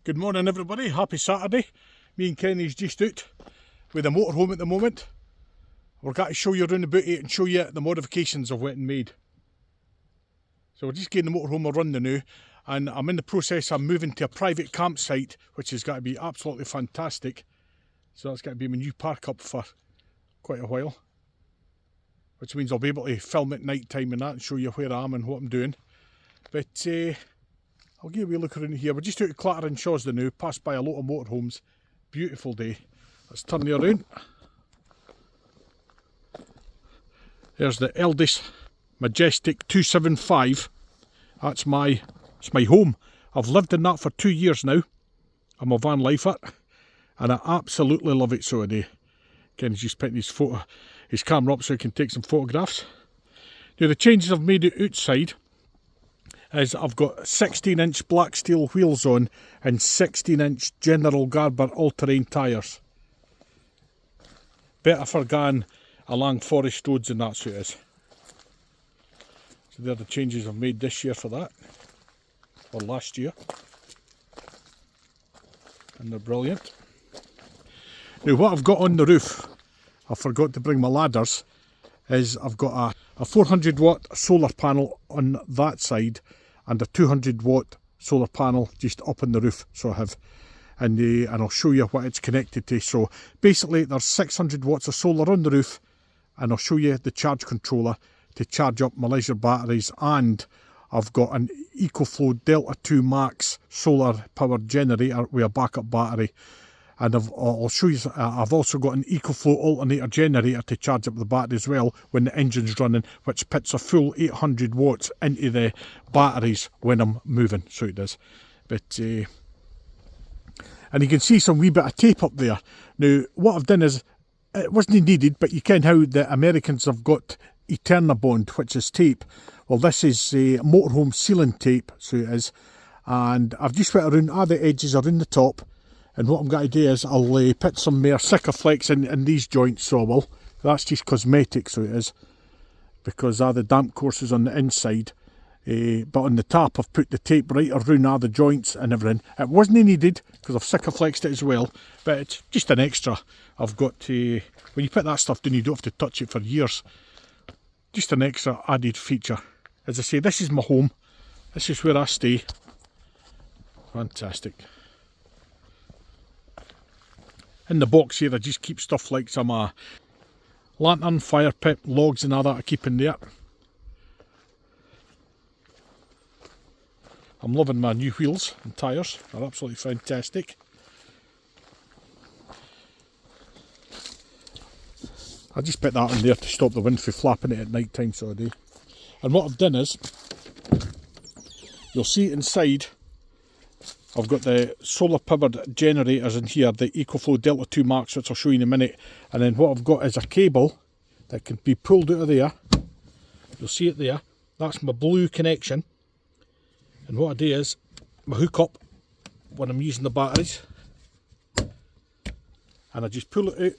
Good morning everybody, happy Saturday. Me and Kenny's just out with a motorhome at the moment. We're going to show you around the booty and show you the modifications of what it made. So we're just getting the motorhome a run now, and I'm in the process of moving to a private campsite, which is going to be absolutely fantastic. So that's going to be my new park up for quite a while, which means I'll be able to film at night time and that and show you where I am and what I'm doing. But I'll give you a look around here. We're just out of Clattering Shaws now, passed by a lot of motorhomes. Beautiful day. Let's turn you around. There's the eldest Majestic 275. It's my home. I've lived in that for 2 years now. I'm a van lifer and I absolutely love it so I do. Ken's just putting his camera up so he can take some photographs. Now the changes I've made outside is I've got 16-inch black steel wheels on and 16-inch General Garber all-terrain tyres. Better for going along forest roads and that, so it is. So they're the changes I've made this year for that, or last year, and they're brilliant. Now what I've got on the roof, I forgot to bring my ladders, is I've got a 400 watt solar panel on that side and a 200 watt solar panel just up on the roof, so I have, and I'll show you what it's connected to. So basically there's 600 watts of solar on the roof, and I'll show you the charge controller to charge up my leisure batteries, and I've got an EcoFlow Delta 2 Max solar powered generator with a backup battery. And I'll show you, I've also got an EcoFlow alternator generator to charge up the battery as well when the engine's running, which puts a full 800 watts into the batteries when I'm moving, so it does. But, and you can see some wee bit of tape up there. Now, what I've done is, it wasn't needed, but you can how the Americans have got Eternabond, which is tape. Well, this is motorhome sealing tape, so it is. And I've just went around all the edges around the top. And what I'm going to do is I'll put some more Sikaflex in these joints, so I will. That's just cosmetic, so it is, because all the damp courses on the inside. But on the top I've put the tape right around all the joints and everything. It wasn't needed because I've Sikaflexed it as well, but it's just an extra. I've got to, when you put that stuff down you don't have to touch it for years. Just an extra added feature. As I say, this is my home. This is where I stay. Fantastic. In the box here I just keep stuff like some lantern, fire pit, logs and all that I keep in there. I'm loving my new wheels and tyres, they're absolutely fantastic. I just put that in there to stop the wind from flapping it at night time, so I do. And what I've done is, you'll see inside I've got the solar powered generators in here, the EcoFlow Delta 2 Max, which I'll show you in a minute. And then what I've got is a cable that can be pulled out of there. You'll see it there. That's my blue connection. And what I do is, I hook up when I'm using the batteries. And I just pull it out,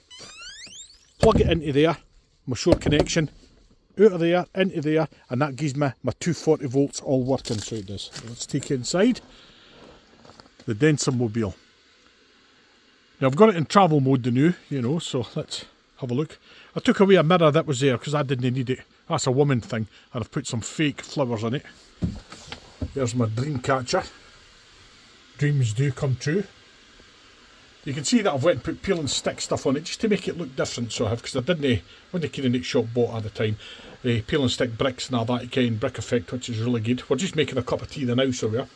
plug it into there, my shore connection, out of there, into there, and that gives me my 240 volts all working, so it does. So let's take it inside. The Densum mobile. Now I've got it in travel mode now, you know, so let's have a look. I took away a mirror that was there because I didn't need it. That's a woman thing, and I've put some fake flowers on it. There's my dream catcher. Dreams do come true. You can see that I've went and put peel and stick stuff on it just to make it look different, so I have, because I wasn't kidding it shop bought at the time. Peel and stick bricks and all that kind, brick effect, which is really good. We're just making a cup of tea now, so we are.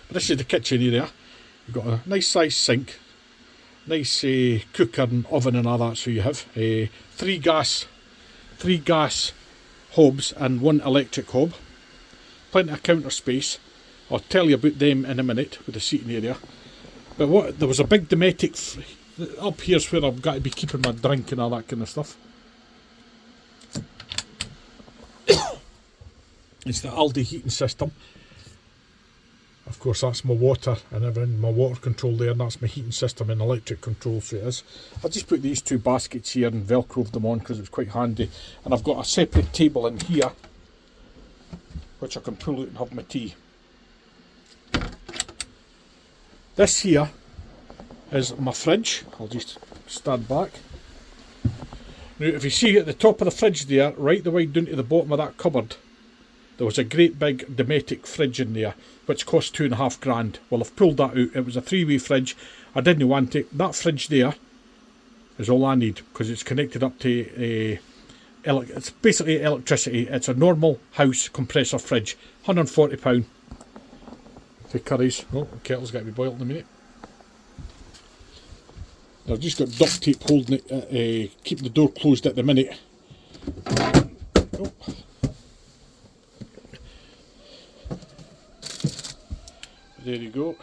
But this is the kitchen area. You've got a nice sized sink, nice cooker and oven and all that, so you have three gas hobs and one electric hob. Plenty of counter space. I'll tell you about them in a minute with the seating area. But there was a big Dometic, up here's where I've got to be keeping my drink and all that kind of stuff. It's the Aldi heating system. Of course that's my water and everything, my water control there, and that's my heating system and electric control, so it is. I just put these two baskets here and velcroed them on because it was quite handy. And I've got a separate table in here which I can pull out and have my tea. This here is my fridge. I'll just stand back. Now if you see at the top of the fridge there, right the way down to the bottom of that cupboard, there was a great big Dometic fridge in there, which cost £2,500. Well, I've pulled that out. It was a 3-way fridge. I didn't want it. That fridge there is all I need, because it's connected up to it's basically electricity. It's a normal house compressor fridge, £140 for curries. Oh, the kettle's got to be boiled in a minute. I've just got duct tape holding it, keeping the door closed at the minute. Oh. There you go.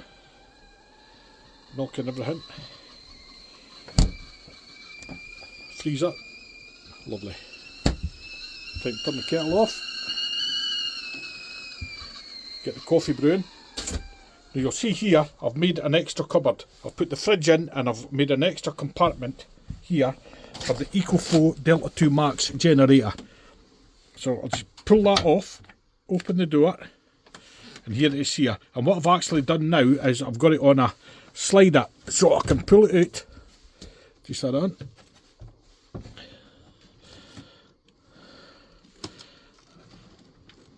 Milk and everything. Freezer. Lovely. Time to turn the kettle off. Get the coffee brewing. Now you'll see here, I've made an extra cupboard. I've put the fridge in and I've made an extra compartment here for the EcoFlow Delta 2 Max generator. So I'll just pull that off, open the door, and here it is here. And what I've actually done now is I've got it on a slider so I can pull it out. Just that on.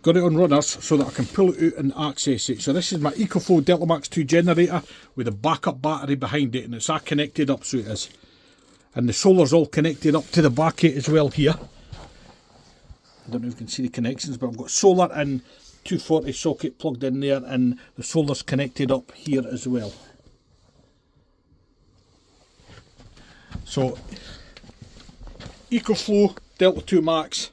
Got it on runners so that I can pull it out and access it. So this is my EcoFlow Delta Max 2 generator with a backup battery behind it, and it's all connected up, so it is. And the solar's all connected up to the back of it as well here. I don't know if you can see the connections, but I've got solar and 240 socket plugged in there, and the solar's connected up here as well. So EcoFlow Delta 2 Max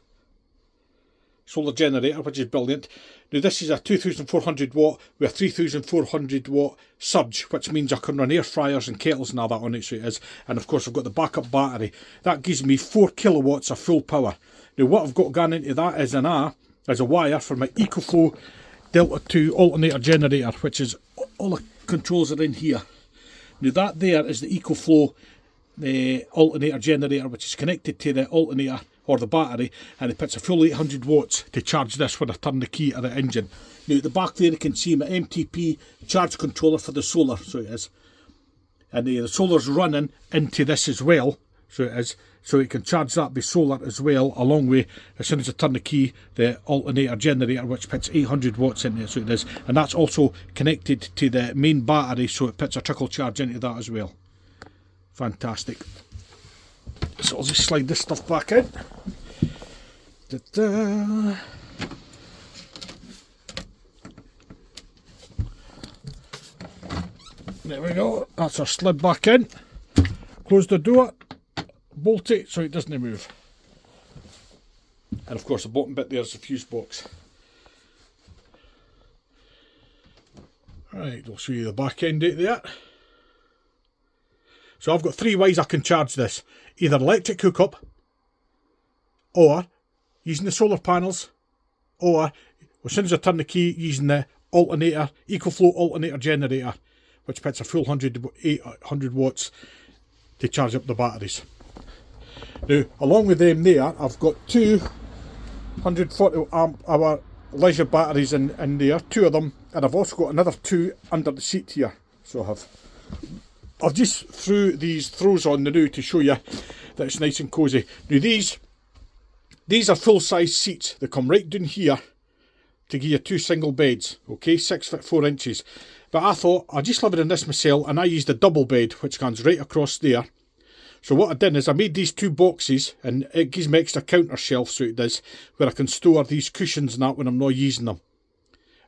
solar generator, which is brilliant. Now this is a 2400 watt with a 3400 watt surge, which means I can run air fryers and kettles and all that on it, so it is. And of course I've got the backup battery. That gives me 4 kilowatts of full power. Now what I've got gone into that is a wire for my EcoFlow Delta 2 alternator generator, which is all the controls are in here. Now that there is the EcoFlow alternator generator, which is connected to the alternator or the battery, and it puts a full 800 watts to charge this when I turn the key of the engine. Now at the back there you can see my MTP charge controller for the solar, so it is. And the solar's running into this as well, so it is. So it can charge that by solar as well, along with, as soon as I turn the key, the alternator generator, which puts 800 watts into it, so it is. And that's also connected to the main battery, so it puts a trickle charge into that as well. Fantastic. So I'll just slide this stuff back in. Da-da. There we go. That's our slid back in. Close the door. Bolt it so it doesn't move. And of course the bottom bit there's the fuse box. Right, I'll show you the back end of it there. So I've got 3 ways I can charge this. Either electric hookup, or using the solar panels, or as soon as I turn the key, using the alternator, EcoFlow alternator generator, which puts a full 800 watts to charge up the batteries. Now, along with them there, I've got 2 140 amp hour leisure batteries in there, 2 of them, and I've also got another 2 under the seat here. So I have. I've just threw these throws on the new to show you that it's nice and cosy. Now these are full size seats. They come right down here to give you 2 single beds, okay, 6 foot 4 inches. But I thought I'll just live in this myself, and I used a double bed which goes right across there. So what I did is I made these 2 boxes, and it gives me extra counter shelf, so it does, where I can store these cushions and that when I'm not using them.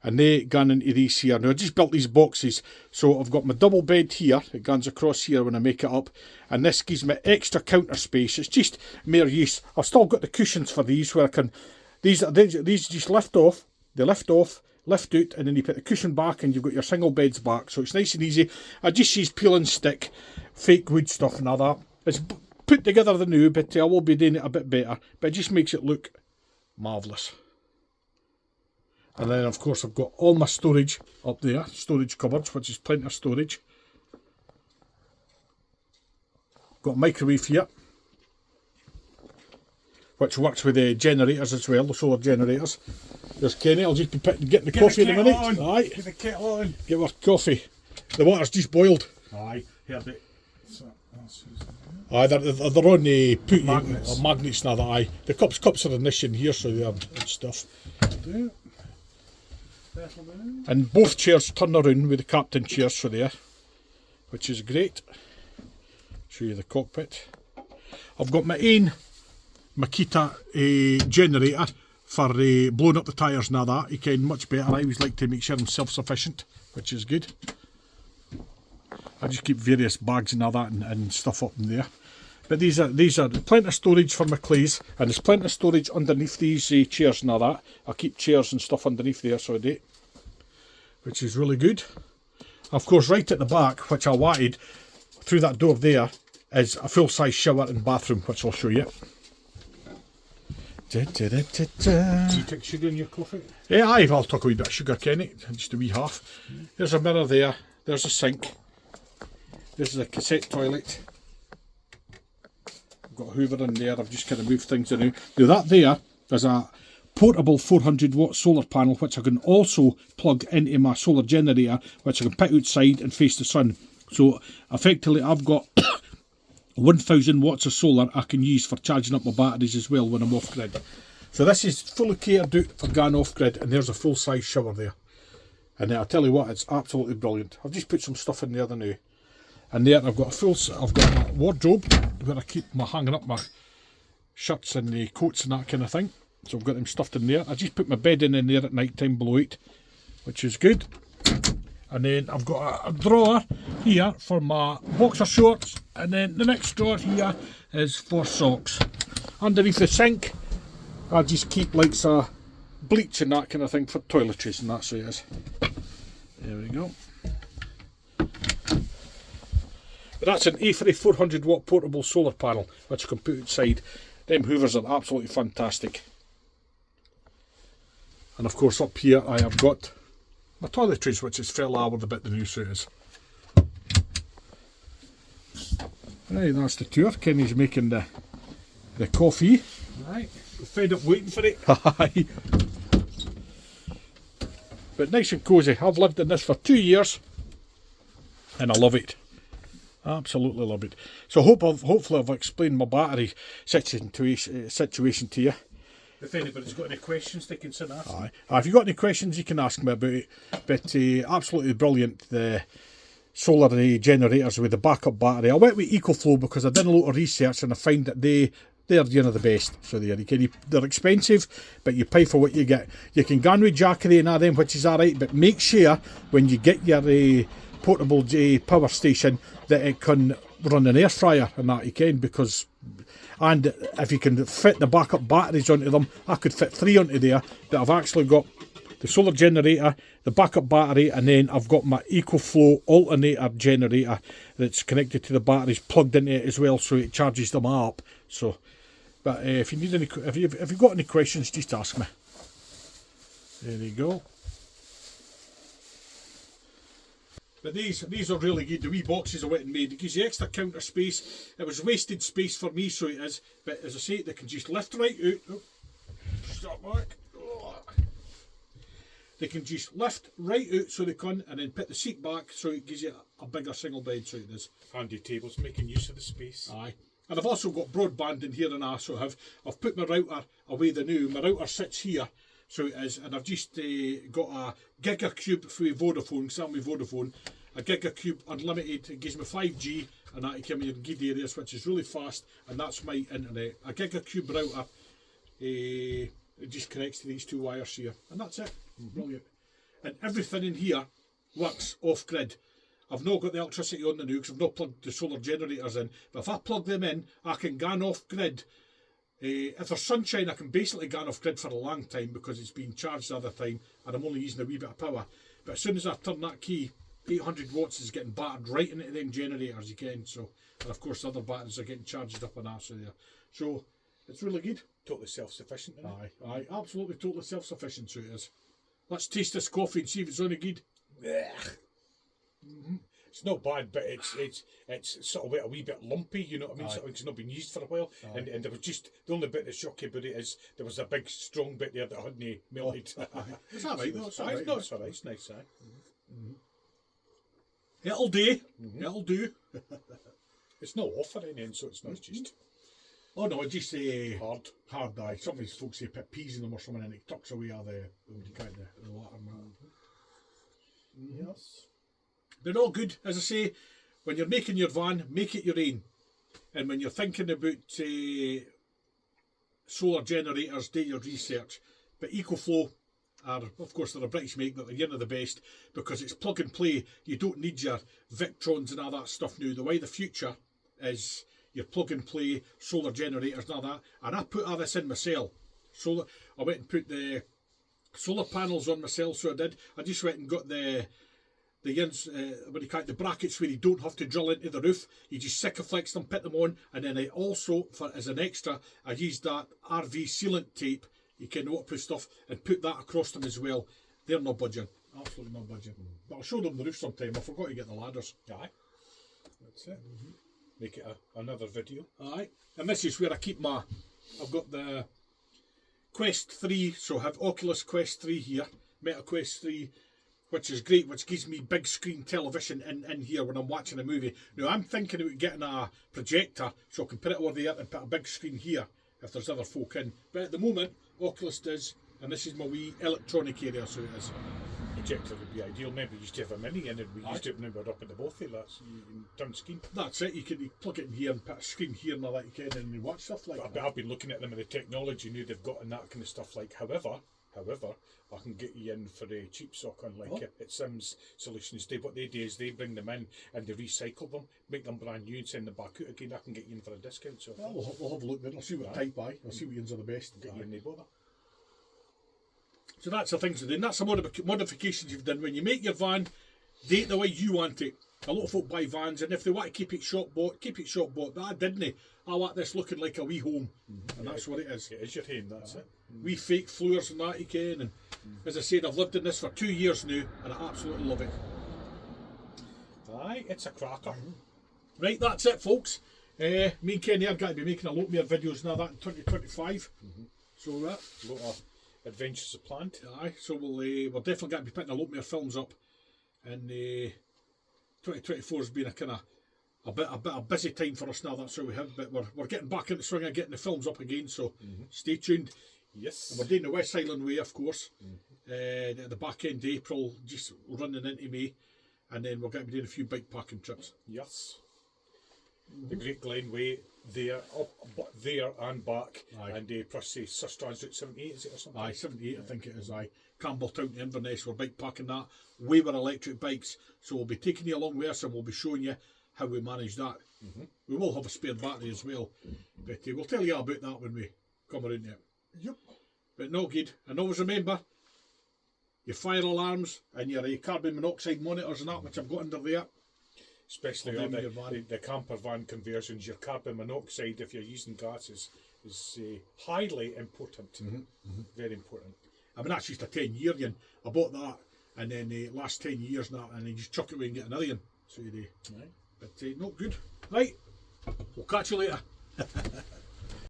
And they gone into these here. Now I just built these boxes, so I've got my double bed here, it goes across here when I make it up, and this gives me extra counter space. It's just mere use. I've still got the cushions for these where I can, these just lift off, they lift off, lift out, and then you put the cushion back and you've got your single beds back, so it's nice and easy. I just use peel and stick, fake wood stuff and all that. It's put together the new, but I will be doing it a bit better, but it just makes it look marvellous. And then of course I've got all my storage up there, storage cupboards, which is plenty of storage. Got a microwave here, which works with the generators as well, the solar generators. There's Kenny, I'll just be getting the coffee in a minute. Right. Get the kettle on. Get our coffee. The water's just boiled. Aye, heard it. So, Aye, they're on the Magnets. magnets now. That aye, the cups are in this in here, so they are and stuff. do settle down. And both chairs turn around with the captain chairs for there, which is great. Show you the cockpit. I've got my own Makita generator for blowing up the tyres and all that. You can much better. I always like to make sure I'm self-sufficient, which is good. I just keep various bags and all that and stuff up in there. But these are plenty of storage for my clays, and there's plenty of storage underneath these chairs and all that. I keep chairs and stuff underneath there, so I do, which is really good. Of course, right at the back, which I wanted, through that door there, is a full-size shower and bathroom, which I'll show you. Do you take sugar in your coffee? Yeah, aye, I'll talk a wee bit of sugar, Kenny, just a wee half. There's a mirror there, there's a sink. This is a cassette toilet. I've got a hoover in there, I've just kind of moved things around. Now that there is a portable 400 watt solar panel, which I can also plug into my solar generator, which I can put outside and face the sun. So effectively I've got 1000 watts of solar I can use for charging up my batteries as well when I'm off grid. So this is fully catered out for going off grid, and there's a full size shower there. And I'll tell you what, it's absolutely brilliant. I've just put some stuff in there now. And there I've got my wardrobe where I keep hanging up my shirts and the coats and that kind of thing. So I've got them stuffed in there. I just put my bed in there at night time below it, which is good. And then I've got a drawer here for my boxer shorts, and then the next drawer here is for socks. Underneath the sink I just keep like some bleach and that kind of thing for toiletries, and that's what it is. There we go. But that's an A3 400 watt portable solar panel which you can put outside. Them hoovers are absolutely fantastic. And of course up here I have got my toiletries, which is fairly with a bit the new suit is. Right, that's the tour. Kenny's making the coffee. Right, we're fed up waiting for it. Aye. But nice and cosy. I've lived in this for 2 years and I love it. Absolutely love it. So hopefully I've explained my battery situation to you. If anybody's got any questions, they can send us. Aye. If you've got any questions, you can ask me about it. But absolutely brilliant, the solar generators with the backup battery. I went with EcoFlow because I did a lot of research and I find that they're the best. So they're expensive, but you pay for what you get. You can go on with Jackery and all them, which is alright, but make sure when you get your portable power station that it can run an air fryer and that you can, because and if you can fit the backup batteries onto them, I could fit 3 onto there, but I've actually got the solar generator, the backup battery, and then I've got my EcoFlow alternator generator that's connected to the batteries plugged into it as well, so it charges them up. So, but if you need any, if you've got any questions, just ask me. There you go. But these are really good. The wee boxes I went and made. It gives you extra counter space. It was wasted space for me, so it is. But as I say, they can just lift right out. Oh, stop back. Oh. They can just lift right out, so they can, and then put the seat back, so it gives you a bigger single bed. So it is. Handy tables, making use of the space. Aye. And I've also got broadband in here, and I've put my router away the new. My router sits here. So it is, and I've just got a GigaCube for Vodafone, Xiaomi Vodafone, a GigaCube unlimited. It gives me 5G, and that can be in good areas, which is really fast, and that's my internet. A GigaCube router, it just connects to these 2 wires here, and that's it. Brilliant. And everything in here works off grid. I've not got the electricity on the new because I've not plugged the solar generators in, but if I plug them in, I can go off grid. If there's sunshine, I can basically go off grid for a long time because it's being charged the other time and I'm only using a wee bit of power. But as soon as I turn that key, 800 watts is getting battered right into them generators again. So, and of course the other batteries are getting charged up and that, so there. So it's really good. Totally self-sufficient. Aye, absolutely totally self-sufficient, so it is. Let's taste this coffee and see if it's any good. It's not bad, but it's sort of a wee bit lumpy, you know what I mean? Sort of, it's not been used for a while, and there was just the only bit that's shocky about it is there was a big strong bit there that hadn't melted. Is that right? No, it's all right. No, it's all right. It's nice, It'll do. It'll do. It's no offering in, so it's not just Oh no, just hard. hard eye. Some of these folks say put peas in them or something and it tucks away all the water. Yes. They're all good. As I say, when you're making your van, make it your own. And when you're thinking about solar generators, do your research. But EcoFlow are, of course, they're a British make, but they're one of the best because it's plug and play. You don't need your Victrons and all that stuff now. The way the future is your plug and play solar generators and all that. And I put all this in myself. I went and put the solar panels on myself, so I did. I just went and got the brackets where you don't have to drill into the roof. You just sikaflex them, put them on, and then I also, as an extra, I used that RV sealant tape, you can waterproof stuff, and put that across them as well. They're not budging, absolutely not budging. But I'll show them the roof sometime. I forgot to get the ladders. Aye. That's it. Make it another video. Aye. And this is where I keep I've got the Quest 3, so I have Oculus Quest 3 here, Meta Quest 3, which is great, which gives me big screen television in here when I'm watching a movie. Now I'm thinking about getting a projector so I can put it over there and put a big screen here if there's other folk in. But at the moment, Oculus does, and this is my wee electronic area, so it is. Projector would be ideal. Maybe you used to have a mini and we used it when we were up at the bothy. That's down scheme. That's it. You can plug it in here and put a screen here and all that, you can, and you watch stuff like that. I've been looking at them and the technology now they've got and that kind of stuff. Like, however, I can get you in for a cheap sock unlike it Sims Solutions. What they do is they bring them in and they recycle them, make them brand new and send them back out again. I can get you in for a discount. So we'll have a look there. I'll see what type I. I'll see what ones are the best. Get you in the bother. So that's the things to do. And that's the modifications you've done. When you make your van, do it the way you want it. A lot of folk buy vans, and if they want to keep it shop bought, keep it shop bought. But I didn't. I want this looking like a wee home, and that's what it is. It is your home, that's it. Wee fake floors and that you can. And as I said, I've lived in this for 2 years now, and I absolutely love it. Aye, it's a cracker. Right, that's it, folks. Me and Kenny are going to be making a lot more videos now that in 2025. So that A lot of adventures are planned. Aye, so we're definitely going to be putting a lot more films up, and 2024 has been a bit of busy time for us now. That's how we have, but we're getting back into the swing of getting the films up again. So stay tuned. Yes, And we're doing the West Highland Way, of course, at the back end of April, just running into May, and then we're going to be doing a few bike parking trips. Yes. The Great Glen Way there, there and back, Aye. and plus say Sustrans Route 78, is it or something? Aye, 78 I think it is, aye. Campbelltown to Inverness, we're bike parking that, way with electric bikes, so we'll be taking you along with us and we'll be showing you how we manage that. We will have a spare battery as well, but we'll tell you all about that when we come around there. Yep. But no good, and always remember, your fire alarms and your carbon monoxide monitors and that, which I've got under there. Especially on the camper van conversions, your carbon monoxide, if you're using gases, is highly important. Very important. I mean, that's just a 10-year one. I bought that, and then the last 10 years now, and then just chuck it away and get another one. So, but not good. Right, we'll catch you later.